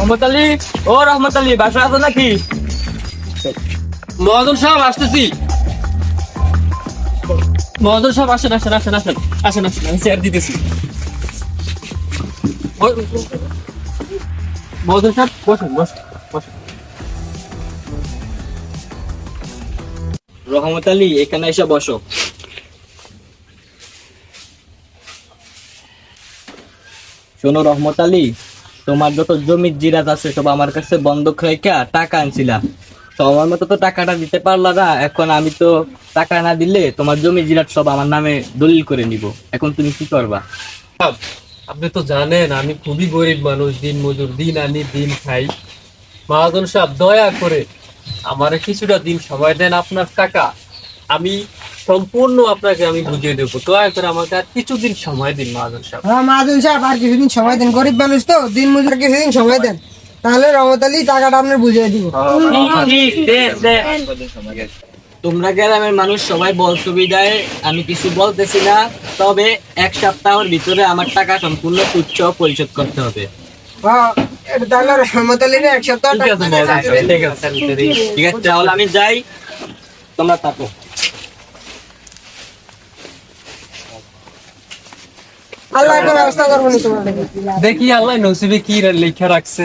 রহমত আলী, ও রহমত আলী, বাসা আছে নাকি? মহাজন সাহেব আসতেছি। মহাজন সাহেব আসেন আসেন আসেন আসেন আসেন আসেন, আমি চেয়ার দিতেছি। মহাজন সাহেব বসেন বসেন বসেন। রহমত আলী, এখানে এসে বসো। শোনো রহমত আলী, তোমার যত জমির জিরাত আছে সব আমার কাছে বন্ধক রেখে টাকা আনছিলাম। সময় মতো তো টাকাটা দিতে পারলা না। এখন আমি তো টাকা না দিলে তোমার জমি জিরাত সব আমার নামে দলিল করে নিব। এখন তুমি কি করবা? আপনি তো জানেন আমি খুবই গরিব মানুষ, দিন মজুর, দিন আনি দিন খাই। মহাজন সাহেব দয়া করে আমারে কিছুটা দিন সময় দেন। আপনার টাকা আমি সম্পূর্ণ আপনাকে আমি বুঝিয়ে দেবো। দয়া করে আমাকে আর কিছুদিন সময় দিন মহাজন সাহেব। হ্যাঁ মাহাজন সাহেব, আর কিছুদিন সময় দেন, গরিব মানুষ তো, দিন মজুর, কিছুদিন সময় দেন, তাহলে রহমত আলী টাকাটা আপনার বুঝিয়ে দিব। ঠিক, দে, দে। তোমরা গ্রামের মানুষ সবাই বলছো বিদায় আমি কিছু বলতেছি না, তবে 1 সপ্তাহের ভিতরে আমার টাকা সম্পূর্ণ তুচ্ছ পরিশোধ করতে হবে। হ্যাঁ, এটা তাহলে রহমত আলীর 1 সপ্তাহ ঠিক আছে, ঠিক আছে, ঠিক আছে, তাহলে আমি যাই, তোমরা থাকো। আল্লাহ একটা ব্যবস্থা করবো নি তোমার লেগে। দেখি আল্লাহ নসিবে কি লেখা রাখছে।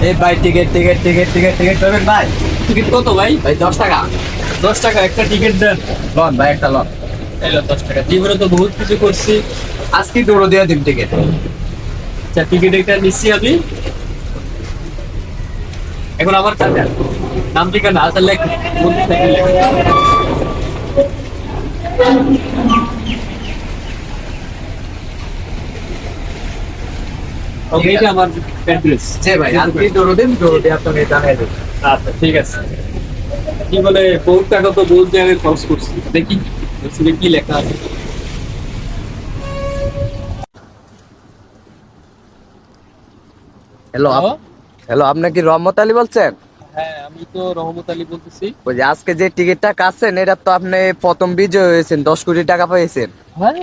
এই ভাই, ticket ticket ticket ticket ticket পাবেন ভাই? টিকিট কত ভাই? ভাই 10 টাকা। 10 টাকা একটা টিকিট দেন। লন ভাই, একটা লন। এলো 10 টাকা। জীবনে তো বহুত কিছু করছি। আজকে দৌড়ো দিয়ে দিন টিকিট। আচ্ছা, টিকিট একটা নিচ্ছি আমি। এখন আমার কাছে নাম ঠিকানা আছে, লেখ বন্ধু থেকে লেখ। ওকে, এটা আমার অ্যাড্রেস। জি ভাই, আজকে দৌড়ো দিন, দৌড়ো দিয়ে আপনাকে জানিয়ে দেব। আচ্ছা ঠিক আছে। কি বলে, বহুত টাকা তো বহুত জায়গায় খরচ করছি। দেখি নসিবে কি লেখা আছে। হ্যালো, হ্যালো, আপনি কি রহমত আলী বলছেন? হ্যাঁ, আমি তো রহমত আলী বলতেছি। ওই যে আজকে যে টিকিটটা কাটছেন, এটা তো আপনি প্রথম বিজয় হয়েছেন, 10 কোটি টাকা পেয়েছেন। হ্যাঁ,